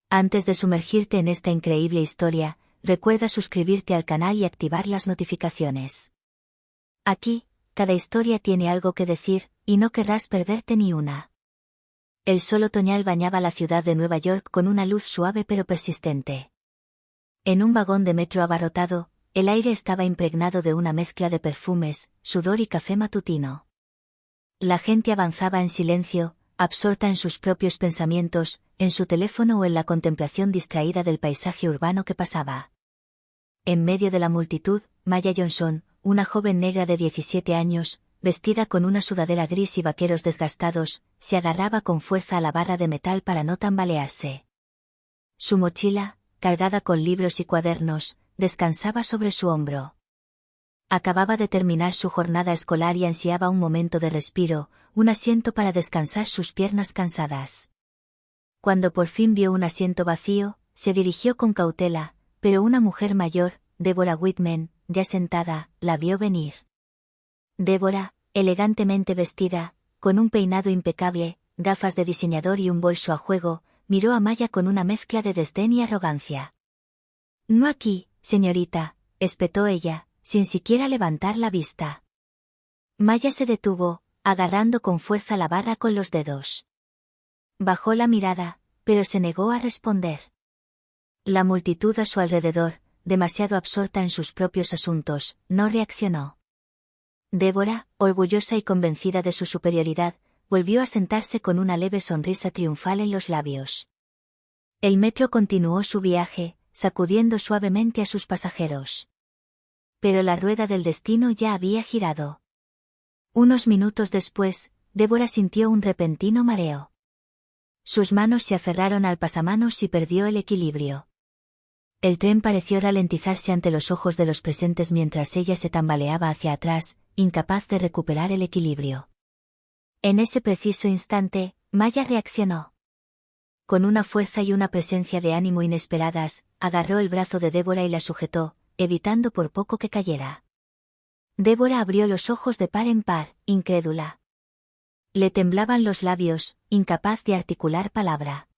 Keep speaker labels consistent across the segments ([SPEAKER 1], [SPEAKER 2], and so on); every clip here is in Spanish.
[SPEAKER 1] Antes de sumergirte en esta increíble historia, recuerda suscribirte al canal y activar las notificaciones. Aquí, cada historia tiene algo que decir, y no querrás perderte ni una. El sol otoñal bañaba la ciudad de Nueva York con una luz suave pero persistente. En un vagón de metro abarrotado, el aire estaba impregnado de una mezcla de perfumes, sudor y café matutino. La gente avanzaba en silencio, absorta en sus propios pensamientos, en su teléfono o en la contemplación distraída del paisaje urbano que pasaba. En medio de la multitud, Maya Johnson, una joven negra de 17 años, vestida con una sudadera gris y vaqueros desgastados, se agarraba con fuerza a la barra de metal para no tambalearse. Su mochila, cargada con libros y cuadernos, descansaba sobre su hombro. Acababa de terminar su jornada escolar y ansiaba un momento de respiro, un asiento para descansar sus piernas cansadas. Cuando por fin vio un asiento vacío, se dirigió con cautela, pero una mujer mayor, Deborah Whitman, ya sentada, la vio venir. Deborah, elegantemente vestida, con un peinado impecable, gafas de diseñador y un bolso a juego, miró a Maya con una mezcla de desdén y arrogancia. «No aquí, señorita», espetó ella, sin siquiera levantar la vista. Maya se detuvo, agarrando con fuerza la barra con los dedos. Bajó la mirada, pero se negó a responder. La multitud a su alrededor, demasiado absorta en sus propios asuntos, no reaccionó. Deborah, orgullosa y convencida de su superioridad, volvió a sentarse con una leve sonrisa triunfal en los labios. El metro continuó su viaje, sacudiendo suavemente a sus pasajeros. Pero la rueda del destino ya había girado. Unos minutos después, Deborah sintió un repentino mareo. Sus manos se aferraron al pasamanos y perdió el equilibrio. El tren pareció ralentizarse ante los ojos de los presentes mientras ella se tambaleaba hacia atrás, incapaz de recuperar el equilibrio. En ese preciso instante, Maya reaccionó. Con una fuerza y una presencia de ánimo inesperadas, agarró el brazo de Deborah y la sujetó, evitando por poco que cayera. Deborah abrió los ojos de par en par, incrédula. Le temblaban los labios, incapaz de articular palabra.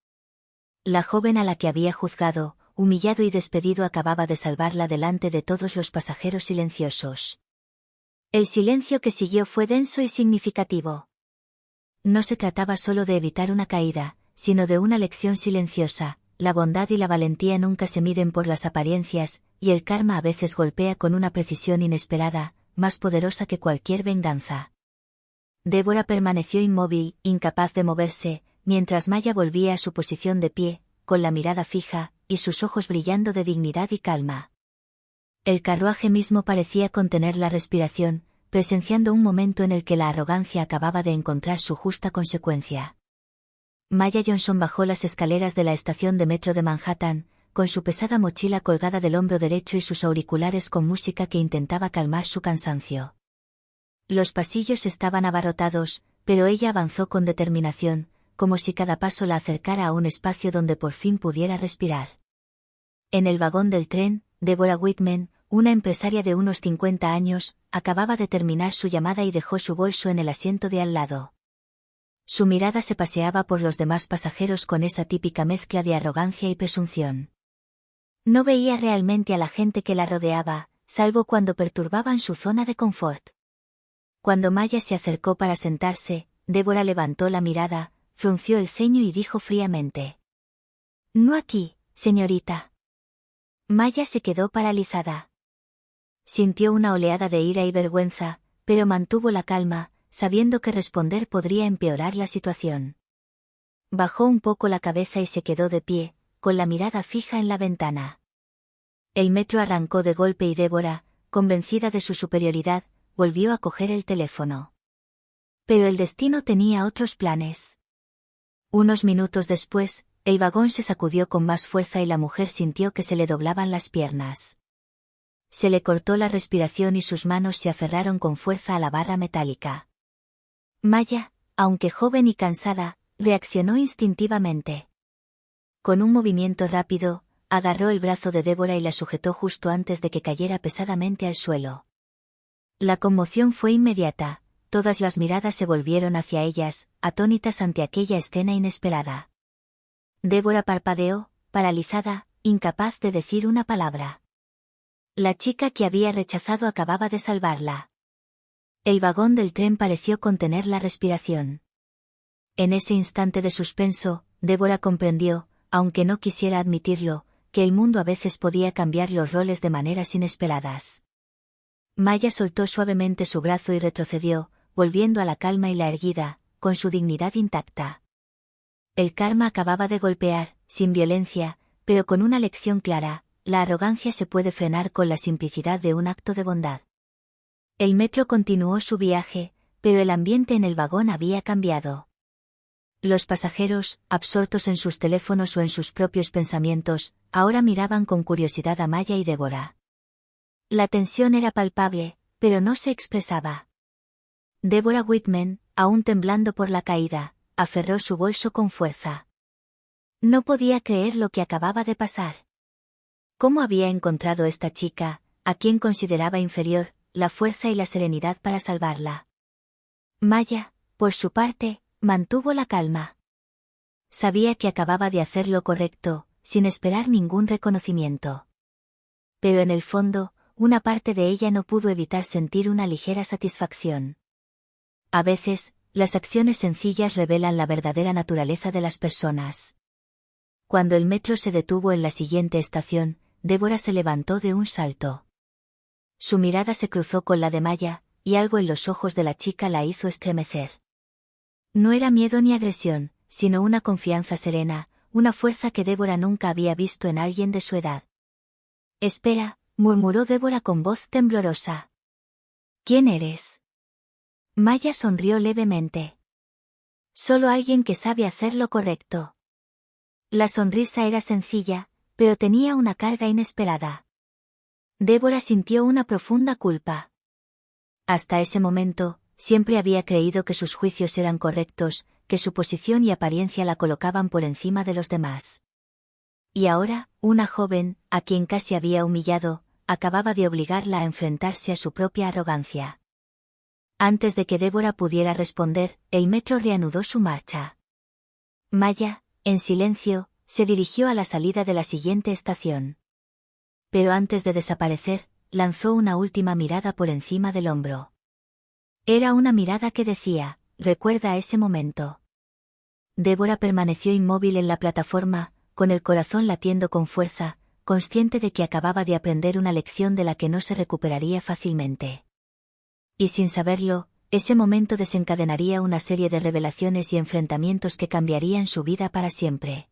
[SPEAKER 1] La joven a la que había juzgado, humillado y despedido acababa de salvarla delante de todos los pasajeros silenciosos. El silencio que siguió fue denso y significativo. No se trataba solo de evitar una caída, sino de una lección silenciosa. La bondad y la valentía nunca se miden por las apariencias, y el karma a veces golpea con una precisión inesperada, más poderosa que cualquier venganza. Deborah permaneció inmóvil, incapaz de moverse, mientras Maya volvía a su posición de pie, con la mirada fija, y sus ojos brillando de dignidad y calma. El carruaje mismo parecía contener la respiración, presenciando un momento en el que la arrogancia acababa de encontrar su justa consecuencia. Maya Johnson bajó las escaleras de la estación de metro de Manhattan, con su pesada mochila colgada del hombro derecho y sus auriculares con música que intentaba calmar su cansancio. Los pasillos estaban abarrotados, pero ella avanzó con determinación, como si cada paso la acercara a un espacio donde por fin pudiera respirar. En el vagón del tren, Deborah Whitman, una empresaria de unos 50 años, acababa de terminar su llamada y dejó su bolso en el asiento de al lado. Su mirada se paseaba por los demás pasajeros con esa típica mezcla de arrogancia y presunción. No veía realmente a la gente que la rodeaba, salvo cuando perturbaban su zona de confort. Cuando Maya se acercó para sentarse, Deborah levantó la mirada, frunció el ceño y dijo fríamente: «No aquí, señorita». Maya se quedó paralizada. Sintió una oleada de ira y vergüenza, pero mantuvo la calma, sabiendo que responder podría empeorar la situación. Bajó un poco la cabeza y se quedó de pie, con la mirada fija en la ventana. El metro arrancó de golpe y Deborah, convencida de su superioridad, volvió a coger el teléfono. Pero el destino tenía otros planes. Unos minutos después, el vagón se sacudió con más fuerza y la mujer sintió que se le doblaban las piernas. Se le cortó la respiración y sus manos se aferraron con fuerza a la barra metálica. Maya, aunque joven y cansada, reaccionó instintivamente. Con un movimiento rápido, agarró el brazo de Deborah y la sujetó justo antes de que cayera pesadamente al suelo. La conmoción fue inmediata, todas las miradas se volvieron hacia ellas, atónitas ante aquella escena inesperada. Deborah parpadeó, paralizada, incapaz de decir una palabra. La chica que había rechazado acababa de salvarla. El vagón del tren pareció contener la respiración. En ese instante de suspenso, Débora comprendió, aunque no quisiera admitirlo, que el mundo a veces podía cambiar los roles de maneras inesperadas. Maya soltó suavemente su brazo y retrocedió, volviendo a la calma y la erguida, con su dignidad intacta. El karma acababa de golpear, sin violencia, pero con una lección clara: la arrogancia se puede frenar con la simplicidad de un acto de bondad. El metro continuó su viaje, pero el ambiente en el vagón había cambiado. Los pasajeros, absortos en sus teléfonos o en sus propios pensamientos, ahora miraban con curiosidad a Maya y Débora. La tensión era palpable, pero no se expresaba. Deborah Whitman, aún temblando por la caída, aferró su bolso con fuerza. No podía creer lo que acababa de pasar. ¿Cómo había encontrado esta chica, a quien consideraba inferior, la fuerza y la serenidad para salvarla? Maya, por su parte, mantuvo la calma. Sabía que acababa de hacer lo correcto, sin esperar ningún reconocimiento. Pero en el fondo, una parte de ella no pudo evitar sentir una ligera satisfacción. A veces, las acciones sencillas revelan la verdadera naturaleza de las personas. Cuando el metro se detuvo en la siguiente estación, Débora se levantó de un salto. Su mirada se cruzó con la de Maya, y algo en los ojos de la chica la hizo estremecer. No era miedo ni agresión, sino una confianza serena, una fuerza que Débora nunca había visto en alguien de su edad. «Espera», murmuró Débora con voz temblorosa. «¿Quién eres?» Maya sonrió levemente. «Solo alguien que sabe hacer lo correcto». La sonrisa era sencilla, pero tenía una carga inesperada. Débora sintió una profunda culpa. Hasta ese momento, siempre había creído que sus juicios eran correctos, que su posición y apariencia la colocaban por encima de los demás. Y ahora, una joven, a quien casi había humillado, acababa de obligarla a enfrentarse a su propia arrogancia. Antes de que Débora pudiera responder, el metro reanudó su marcha. Maya, en silencio, se dirigió a la salida de la siguiente estación. Pero antes de desaparecer, lanzó una última mirada por encima del hombro. Era una mirada que decía: «Recuerda ese momento». Débora permaneció inmóvil en la plataforma, con el corazón latiendo con fuerza, consciente de que acababa de aprender una lección de la que no se recuperaría fácilmente. Y sin saberlo, ese momento desencadenaría una serie de revelaciones y enfrentamientos que cambiarían su vida para siempre.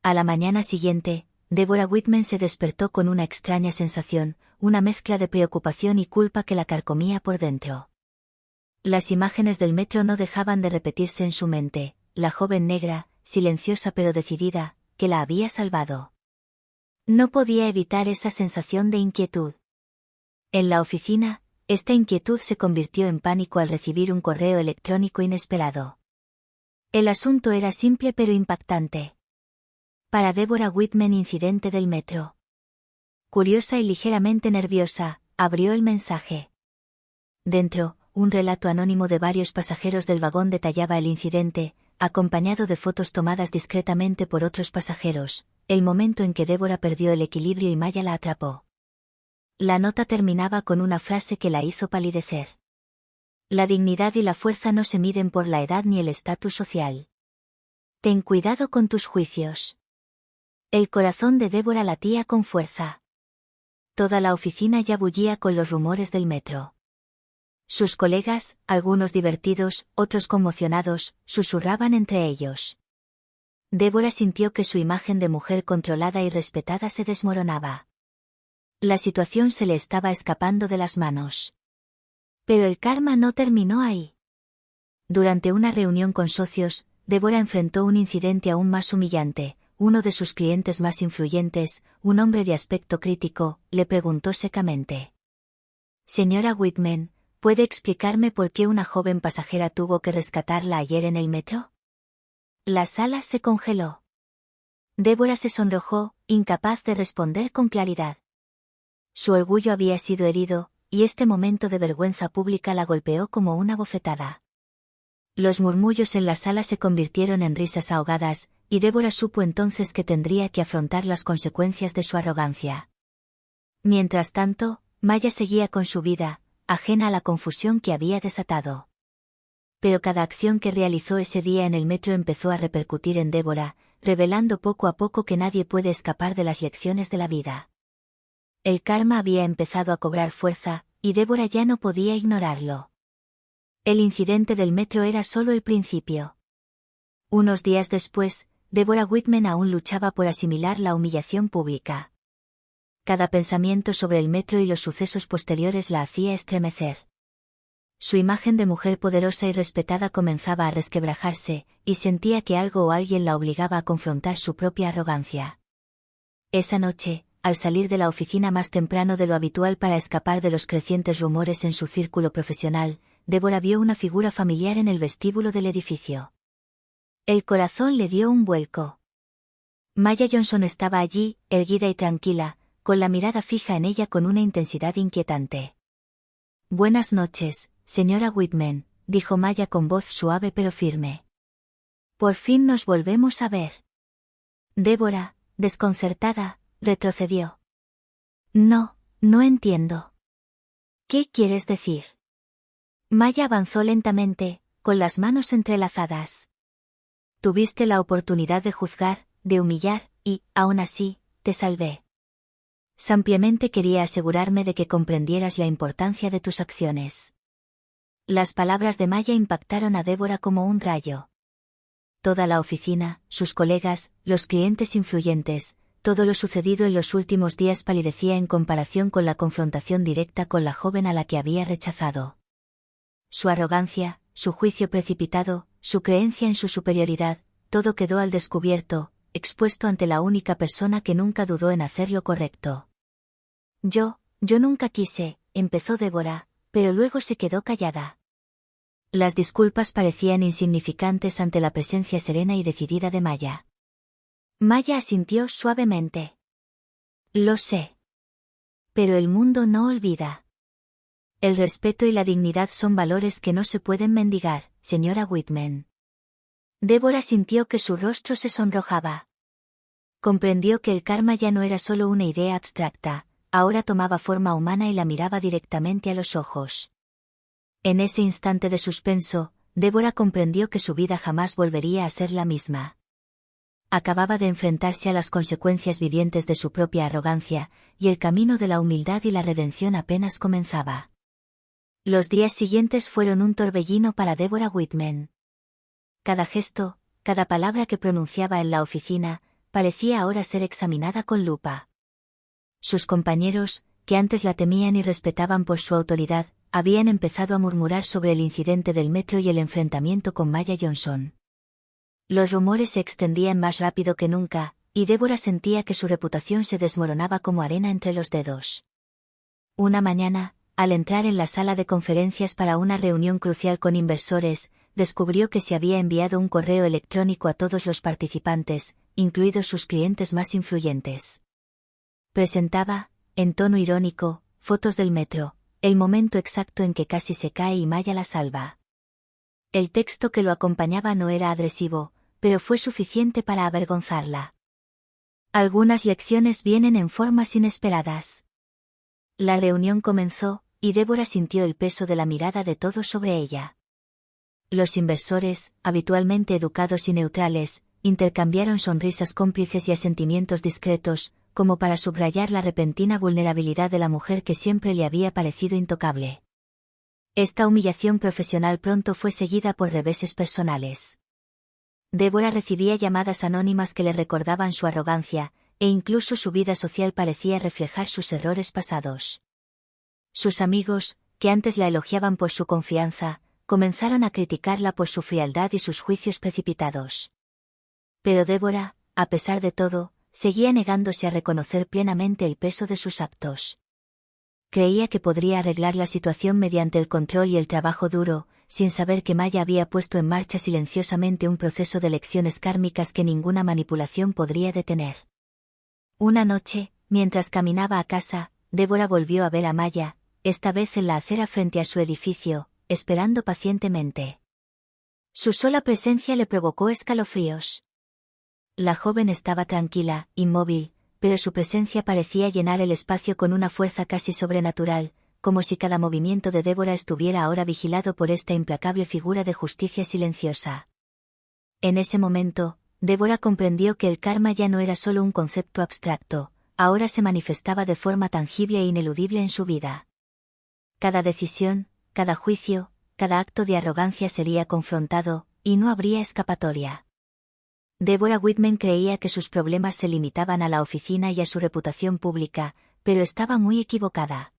[SPEAKER 1] A la mañana siguiente, Deborah Whitman se despertó con una extraña sensación, una mezcla de preocupación y culpa que la carcomía por dentro. Las imágenes del metro no dejaban de repetirse en su mente: la joven negra, silenciosa pero decidida, que la había salvado. No podía evitar esa sensación de inquietud. En la oficina, esta inquietud se convirtió en pánico al recibir un correo electrónico inesperado. El asunto era simple pero impactante. Para Deborah Whitman, incidente del metro. Curiosa y ligeramente nerviosa, abrió el mensaje. Dentro, un relato anónimo de varios pasajeros del vagón detallaba el incidente, acompañado de fotos tomadas discretamente por otros pasajeros, el momento en que Débora perdió el equilibrio y Maya la atrapó. La nota terminaba con una frase que la hizo palidecer. La dignidad y la fuerza no se miden por la edad ni el estatus social. Ten cuidado con tus juicios. El corazón de Débora latía con fuerza. Toda la oficina ya bullía con los rumores del metro. Sus colegas, algunos divertidos, otros conmocionados, susurraban entre ellos. Débora sintió que su imagen de mujer controlada y respetada se desmoronaba. La situación se le estaba escapando de las manos. Pero el karma no terminó ahí. Durante una reunión con socios, Débora enfrentó un incidente aún más humillante. Uno de sus clientes más influyentes, un hombre de aspecto crítico, le preguntó secamente: «Señora Whitman, ¿puede explicarme por qué una joven pasajera tuvo que rescatarla ayer en el metro?». La sala se congeló. Débora se sonrojó, incapaz de responder con claridad. Su orgullo había sido herido, y este momento de vergüenza pública la golpeó como una bofetada. Los murmullos en la sala se convirtieron en risas ahogadas, y Débora supo entonces que tendría que afrontar las consecuencias de su arrogancia. Mientras tanto, Maya seguía con su vida, ajena a la confusión que había desatado. Pero cada acción que realizó ese día en el metro empezó a repercutir en Débora, revelando poco a poco que nadie puede escapar de las lecciones de la vida. El karma había empezado a cobrar fuerza, y Débora ya no podía ignorarlo. El incidente del metro era solo el principio. Unos días después, Deborah Whitman aún luchaba por asimilar la humillación pública. Cada pensamiento sobre el metro y los sucesos posteriores la hacía estremecer. Su imagen de mujer poderosa y respetada comenzaba a resquebrajarse, y sentía que algo o alguien la obligaba a confrontar su propia arrogancia. Esa noche, al salir de la oficina más temprano de lo habitual para escapar de los crecientes rumores en su círculo profesional, Débora vio una figura familiar en el vestíbulo del edificio. El corazón le dio un vuelco. Maya Johnson estaba allí, erguida y tranquila, con la mirada fija en ella con una intensidad inquietante. «Buenas noches, señora Whitman», dijo Maya con voz suave pero firme. «Por fin nos volvemos a ver». Débora, desconcertada, retrocedió. «No, no entiendo». «¿Qué quieres decir?». Maya avanzó lentamente, con las manos entrelazadas. «Tuviste la oportunidad de juzgar, de humillar, y, aún así, te salvé. Simplemente quería asegurarme de que comprendieras la importancia de tus acciones». Las palabras de Maya impactaron a Débora como un rayo. Toda la oficina, sus colegas, los clientes influyentes, todo lo sucedido en los últimos días palidecía en comparación con la confrontación directa con la joven a la que había rechazado. Su arrogancia, su juicio precipitado, su creencia en su superioridad, todo quedó al descubierto, expuesto ante la única persona que nunca dudó en hacer lo correcto. Yo nunca quise», empezó Débora, pero luego se quedó callada. Las disculpas parecían insignificantes ante la presencia serena y decidida de Maya. Maya asintió suavemente. «Lo sé. Pero el mundo no olvida. El respeto y la dignidad son valores que no se pueden mendigar, señora Whitman». Débora sintió que su rostro se sonrojaba. Comprendió que el karma ya no era solo una idea abstracta, ahora tomaba forma humana y la miraba directamente a los ojos. En ese instante de suspenso, Débora comprendió que su vida jamás volvería a ser la misma. Acababa de enfrentarse a las consecuencias vivientes de su propia arrogancia, y el camino de la humildad y la redención apenas comenzaba. Los días siguientes fueron un torbellino para Deborah Whitman. Cada gesto, cada palabra que pronunciaba en la oficina, parecía ahora ser examinada con lupa. Sus compañeros, que antes la temían y respetaban por su autoridad, habían empezado a murmurar sobre el incidente del metro y el enfrentamiento con Maya Johnson. Los rumores se extendían más rápido que nunca, y Débora sentía que su reputación se desmoronaba como arena entre los dedos. Una mañana, al entrar en la sala de conferencias para una reunión crucial con inversores, descubrió que se había enviado un correo electrónico a todos los participantes, incluidos sus clientes más influyentes. Presentaba, en tono irónico, fotos del metro, el momento exacto en que casi se cae y Maya la salva. El texto que lo acompañaba no era agresivo, pero fue suficiente para avergonzarla. Algunas lecciones vienen en formas inesperadas. La reunión comenzó, y Débora sintió el peso de la mirada de todos sobre ella. Los inversores, habitualmente educados y neutrales, intercambiaron sonrisas cómplices y asentimientos discretos, como para subrayar la repentina vulnerabilidad de la mujer que siempre le había parecido intocable. Esta humillación profesional pronto fue seguida por reveses personales. Débora recibía llamadas anónimas que le recordaban su arrogancia, e incluso su vida social parecía reflejar sus errores pasados. Sus amigos, que antes la elogiaban por su confianza, comenzaron a criticarla por su frialdad y sus juicios precipitados. Pero Débora, a pesar de todo, seguía negándose a reconocer plenamente el peso de sus actos. Creía que podría arreglar la situación mediante el control y el trabajo duro, sin saber que Maya había puesto en marcha silenciosamente un proceso de lecciones kármicas que ninguna manipulación podría detener. Una noche, mientras caminaba a casa, Débora volvió a ver a Maya, esta vez en la acera frente a su edificio, esperando pacientemente. Su sola presencia le provocó escalofríos. La joven estaba tranquila, inmóvil, pero su presencia parecía llenar el espacio con una fuerza casi sobrenatural, como si cada movimiento de Débora estuviera ahora vigilado por esta implacable figura de justicia silenciosa. En ese momento, Débora comprendió que el karma ya no era solo un concepto abstracto, ahora se manifestaba de forma tangible e ineludible en su vida. Cada decisión, cada juicio, cada acto de arrogancia sería confrontado, y no habría escapatoria. Deborah Whitman creía que sus problemas se limitaban a la oficina y a su reputación pública, pero estaba muy equivocada.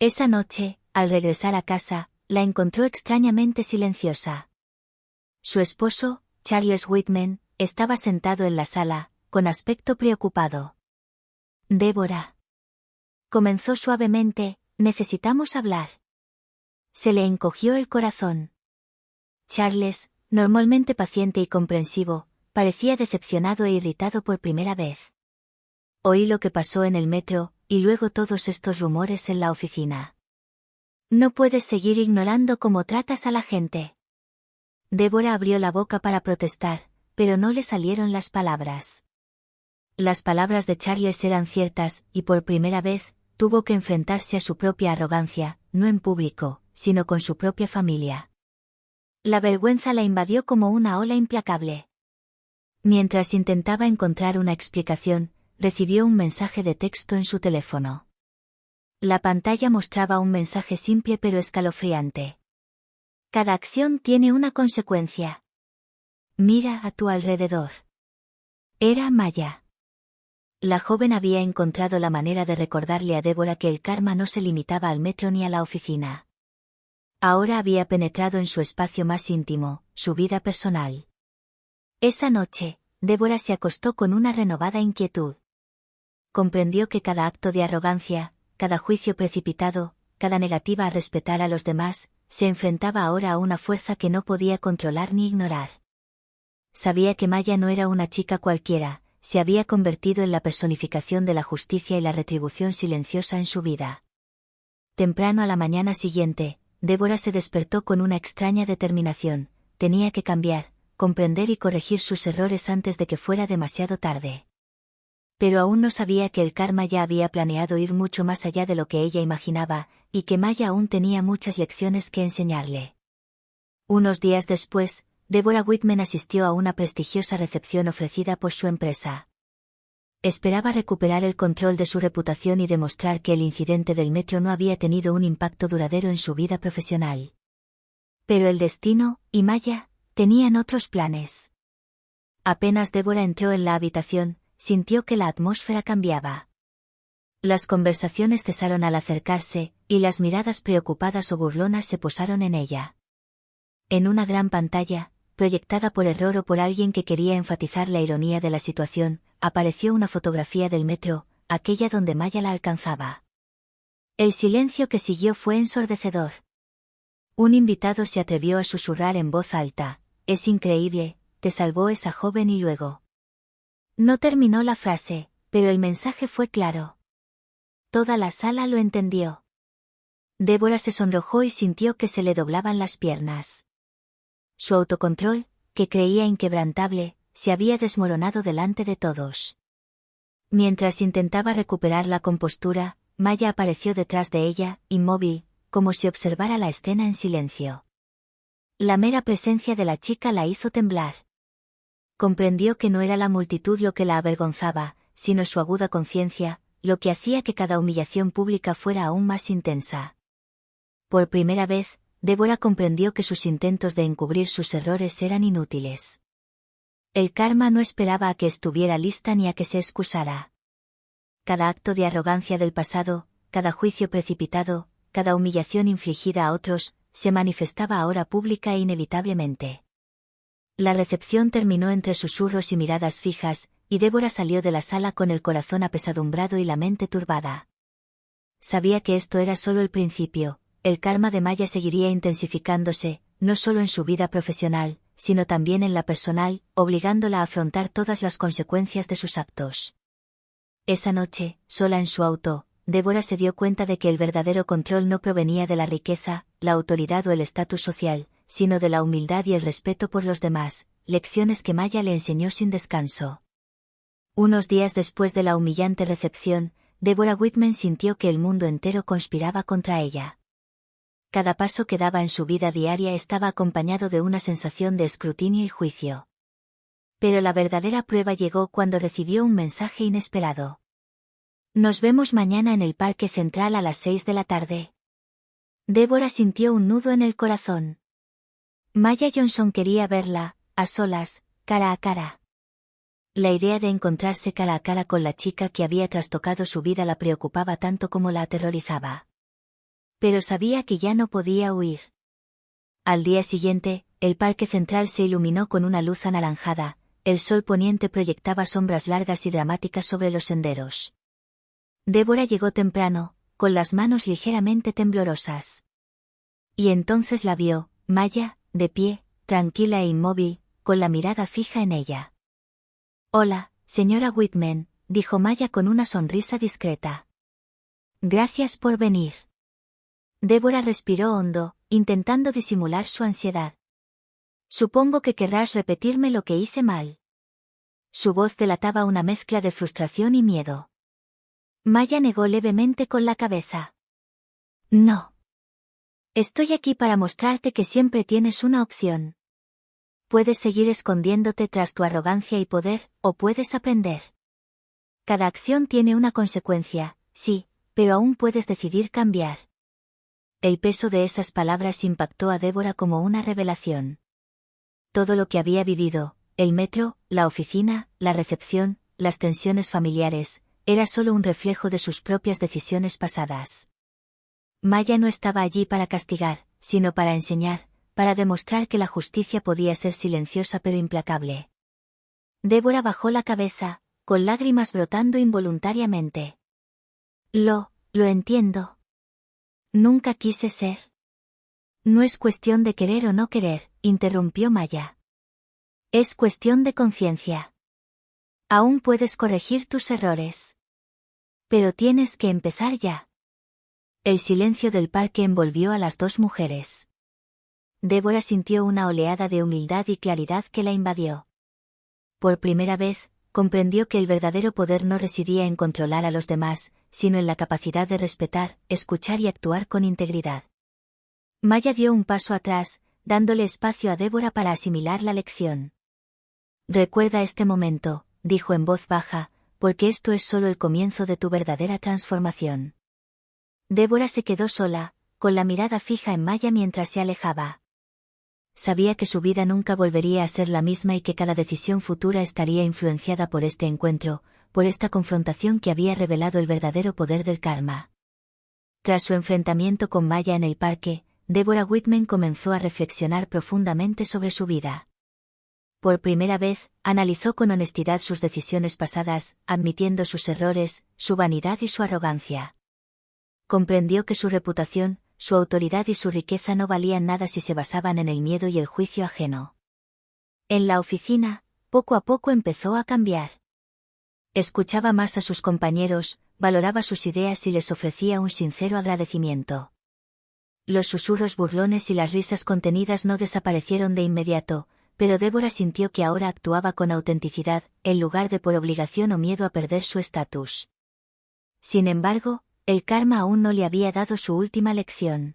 [SPEAKER 1] Esa noche, al regresar a casa, la encontró extrañamente silenciosa. Su esposo, Charles Whitman, estaba sentado en la sala, con aspecto preocupado. Débora. Comenzó suavemente, necesitamos hablar. Se le encogió el corazón. Charles, normalmente paciente y comprensivo, parecía decepcionado e irritado por primera vez. Oí lo que pasó en el metro, y luego todos estos rumores en la oficina. No puedes seguir ignorando cómo tratas a la gente. Débora abrió la boca para protestar, pero no le salieron las palabras. Las palabras de Charles eran ciertas, y por primera vez, tuvo que enfrentarse a su propia arrogancia, no en público, sino con su propia familia. La vergüenza la invadió como una ola implacable. Mientras intentaba encontrar una explicación, recibió un mensaje de texto en su teléfono. La pantalla mostraba un mensaje simple pero escalofriante. Cada acción tiene una consecuencia. Mira a tu alrededor. Era Maya. La joven había encontrado la manera de recordarle a Débora que el karma no se limitaba al metro ni a la oficina. Ahora había penetrado en su espacio más íntimo, su vida personal. Esa noche, Débora se acostó con una renovada inquietud. Comprendió que cada acto de arrogancia, cada juicio precipitado, cada negativa a respetar a los demás, se enfrentaba ahora a una fuerza que no podía controlar ni ignorar. Sabía que Maya no era una chica cualquiera, se había convertido en la personificación de la justicia y la retribución silenciosa en su vida. Temprano a la mañana siguiente, Débora se despertó con una extraña determinación, tenía que cambiar, comprender y corregir sus errores antes de que fuera demasiado tarde. Pero aún no sabía que el karma ya había planeado ir mucho más allá de lo que ella imaginaba, y que Maya aún tenía muchas lecciones que enseñarle. Unos días después, Deborah Whitman asistió a una prestigiosa recepción ofrecida por su empresa. Esperaba recuperar el control de su reputación y demostrar que el incidente del metro no había tenido un impacto duradero en su vida profesional. Pero el destino, y Maya, tenían otros planes. Apenas Deborah entró en la habitación, sintió que la atmósfera cambiaba. Las conversaciones cesaron al acercarse, y las miradas preocupadas o burlonas se posaron en ella. En una gran pantalla, proyectada por error o por alguien que quería enfatizar la ironía de la situación, apareció una fotografía del metro, aquella donde Maya la alcanzaba. El silencio que siguió fue ensordecedor. Un invitado se atrevió a susurrar en voz alta: «Es increíble, te salvó esa joven» y luego. No terminó la frase, pero el mensaje fue claro. Toda la sala lo entendió. Débora se sonrojó y sintió que se le doblaban las piernas. Su autocontrol, que creía inquebrantable, se había desmoronado delante de todos. Mientras intentaba recuperar la compostura, Maya apareció detrás de ella, inmóvil, como si observara la escena en silencio. La mera presencia de la chica la hizo temblar. Comprendió que no era la multitud lo que la avergonzaba, sino su aguda conciencia, lo que hacía que cada humillación pública fuera aún más intensa. Por primera vez, Débora comprendió que sus intentos de encubrir sus errores eran inútiles. El karma no esperaba a que estuviera lista ni a que se excusara. Cada acto de arrogancia del pasado, cada juicio precipitado, cada humillación infligida a otros, se manifestaba ahora pública e inevitablemente. La recepción terminó entre susurros y miradas fijas, y Débora salió de la sala con el corazón apesadumbrado y la mente turbada. Sabía que esto era solo el principio, el karma de Maya seguiría intensificándose, no solo en su vida profesional, sino también en la personal, obligándola a afrontar todas las consecuencias de sus actos. Esa noche, sola en su auto, Débora se dio cuenta de que el verdadero control no provenía de la riqueza, la autoridad o el estatus social, sino de la humildad y el respeto por los demás, lecciones que Maya le enseñó sin descanso. Unos días después de la humillante recepción, Deborah Whitman sintió que el mundo entero conspiraba contra ella. Cada paso que daba en su vida diaria estaba acompañado de una sensación de escrutinio y juicio. Pero la verdadera prueba llegó cuando recibió un mensaje inesperado. Nos vemos mañana en el Parque Central a las 6 de la tarde. Deborah sintió un nudo en el corazón. Maya Johnson quería verla, a solas, cara a cara. La idea de encontrarse cara a cara con la chica que había trastocado su vida la preocupaba tanto como la aterrorizaba. Pero sabía que ya no podía huir. Al día siguiente, el Parque Central se iluminó con una luz anaranjada, el sol poniente proyectaba sombras largas y dramáticas sobre los senderos. Deborah llegó temprano, con las manos ligeramente temblorosas. Y entonces la vio, Maya, de pie, tranquila e inmóvil, con la mirada fija en ella. Hola, señora Whitman, dijo Maya con una sonrisa discreta. Gracias por venir. Deborah respiró hondo, intentando disimular su ansiedad. Supongo que querrás repetirme lo que hice mal. Su voz delataba una mezcla de frustración y miedo. Maya negó levemente con la cabeza. No. Estoy aquí para mostrarte que siempre tienes una opción. Puedes seguir escondiéndote tras tu arrogancia y poder, o puedes aprender. Cada acción tiene una consecuencia, sí, pero aún puedes decidir cambiar. El peso de esas palabras impactó a Deborah como una revelación. Todo lo que había vivido, el metro, la oficina, la recepción, las tensiones familiares, era solo un reflejo de sus propias decisiones pasadas. Maya no estaba allí para castigar, sino para enseñar, para demostrar que la justicia podía ser silenciosa pero implacable. Deborah bajó la cabeza, con lágrimas brotando involuntariamente. Lo entiendo. Nunca quise ser. No es cuestión de querer o no querer, interrumpió Maya. Es cuestión de conciencia. Aún puedes corregir tus errores. Pero tienes que empezar ya. El silencio del parque envolvió a las dos mujeres. Deborah sintió una oleada de humildad y claridad que la invadió. Por primera vez, comprendió que el verdadero poder no residía en controlar a los demás, sino en la capacidad de respetar, escuchar y actuar con integridad. Maya dio un paso atrás, dándole espacio a Deborah para asimilar la lección. Recuerda este momento, dijo en voz baja, porque esto es solo el comienzo de tu verdadera transformación. Deborah se quedó sola, con la mirada fija en Maya mientras se alejaba. Sabía que su vida nunca volvería a ser la misma y que cada decisión futura estaría influenciada por este encuentro, por esta confrontación que había revelado el verdadero poder del karma. Tras su enfrentamiento con Maya en el parque, Deborah Whitman comenzó a reflexionar profundamente sobre su vida. Por primera vez, analizó con honestidad sus decisiones pasadas, admitiendo sus errores, su vanidad y su arrogancia. Comprendió que su reputación, su autoridad y su riqueza no valían nada si se basaban en el miedo y el juicio ajeno. En la oficina, poco a poco empezó a cambiar. Escuchaba más a sus compañeros, valoraba sus ideas y les ofrecía un sincero agradecimiento. Los susurros burlones y las risas contenidas no desaparecieron de inmediato, pero Deborah sintió que ahora actuaba con autenticidad, en lugar de por obligación o miedo a perder su estatus. Sin embargo, el karma aún no le había dado su última lección.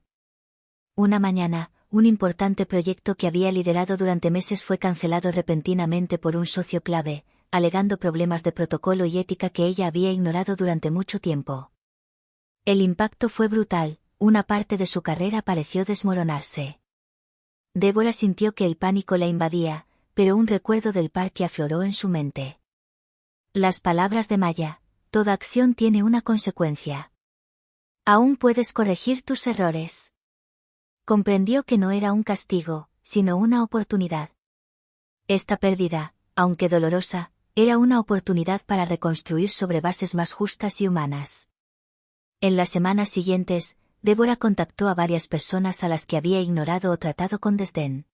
[SPEAKER 1] Una mañana, un importante proyecto que había liderado durante meses fue cancelado repentinamente por un socio clave, alegando problemas de protocolo y ética que ella había ignorado durante mucho tiempo. El impacto fue brutal, una parte de su carrera pareció desmoronarse. Deborah sintió que el pánico la invadía, pero un recuerdo del parque afloró en su mente. Las palabras de Maya: toda acción tiene una consecuencia. Aún puedes corregir tus errores. Comprendió que no era un castigo, sino una oportunidad. Esta pérdida, aunque dolorosa, era una oportunidad para reconstruir sobre bases más justas y humanas. En las semanas siguientes, Deborah contactó a varias personas a las que había ignorado o tratado con desdén.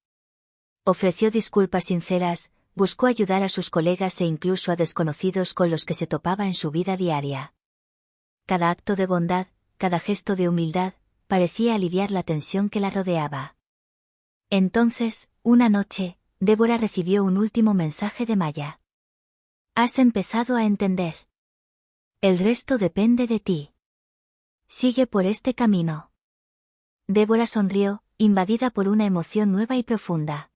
[SPEAKER 1] Ofreció disculpas sinceras, buscó ayudar a sus colegas e incluso a desconocidos con los que se topaba en su vida diaria. Cada acto de bondad, cada gesto de humildad, parecía aliviar la tensión que la rodeaba. Entonces, una noche, Débora recibió un último mensaje de Maya. Has empezado a entender. El resto depende de ti. Sigue por este camino. Débora sonrió, invadida por una emoción nueva y profunda.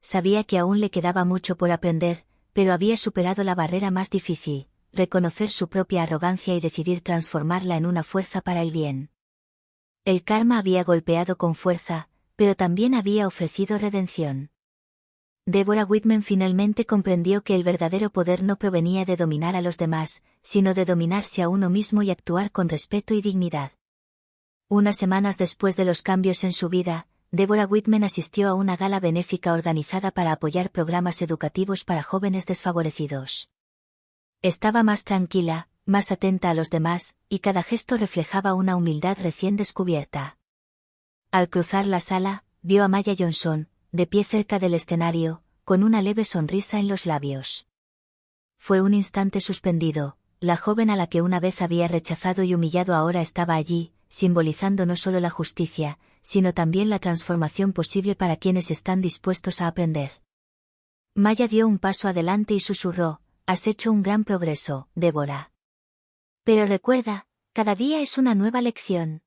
[SPEAKER 1] Sabía que aún le quedaba mucho por aprender, pero había superado la barrera más difícil, reconocer su propia arrogancia y decidir transformarla en una fuerza para el bien. El karma había golpeado con fuerza, pero también había ofrecido redención. Deborah Whitman finalmente comprendió que el verdadero poder no provenía de dominar a los demás, sino de dominarse a uno mismo y actuar con respeto y dignidad. Unas semanas después de los cambios en su vida, Deborah Whitman asistió a una gala benéfica organizada para apoyar programas educativos para jóvenes desfavorecidos. Estaba más tranquila, más atenta a los demás, y cada gesto reflejaba una humildad recién descubierta. Al cruzar la sala, vio a Maya Johnson, de pie cerca del escenario, con una leve sonrisa en los labios. Fue un instante suspendido, la joven a la que una vez había rechazado y humillado ahora estaba allí, simbolizando no solo la justicia, sino también la transformación posible para quienes están dispuestos a aprender. Maya dio un paso adelante y susurró, has hecho un gran progreso, Débora. Pero recuerda, cada día es una nueva lección.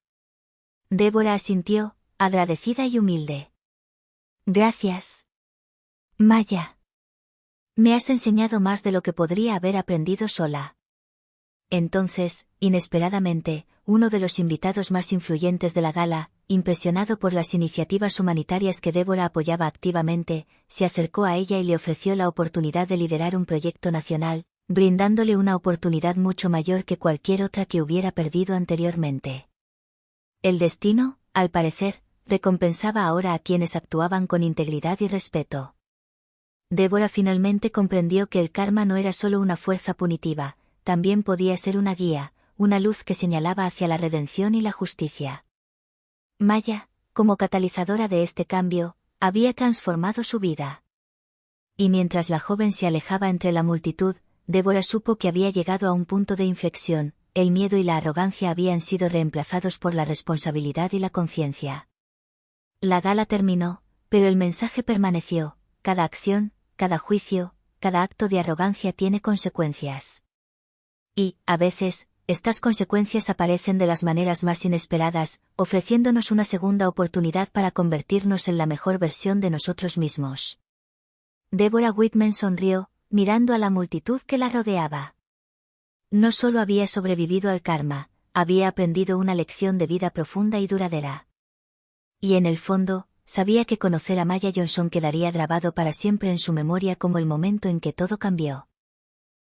[SPEAKER 1] Débora asintió, agradecida y humilde. Gracias. Maya. Me has enseñado más de lo que podría haber aprendido sola. Entonces, inesperadamente, uno de los invitados más influyentes de la gala, impresionado por las iniciativas humanitarias que Débora apoyaba activamente, se acercó a ella y le ofreció la oportunidad de liderar un proyecto nacional, brindándole una oportunidad mucho mayor que cualquier otra que hubiera perdido anteriormente. El destino, al parecer, recompensaba ahora a quienes actuaban con integridad y respeto. Débora finalmente comprendió que el karma no era solo una fuerza punitiva, también podía ser una guía, una luz que señalaba hacia la redención y la justicia. Maya, como catalizadora de este cambio, había transformado su vida. Y mientras la joven se alejaba entre la multitud, Débora supo que había llegado a un punto de inflexión, el miedo y la arrogancia habían sido reemplazados por la responsabilidad y la conciencia. La gala terminó, pero el mensaje permaneció, cada acción, cada juicio, cada acto de arrogancia tiene consecuencias. Y, a veces, estas consecuencias aparecen de las maneras más inesperadas, ofreciéndonos una segunda oportunidad para convertirnos en la mejor versión de nosotros mismos. Deborah Whitman sonrió, mirando a la multitud que la rodeaba. No solo había sobrevivido al karma, había aprendido una lección de vida profunda y duradera. Y en el fondo, sabía que conocer a Maya Johnson quedaría grabado para siempre en su memoria como el momento en que todo cambió.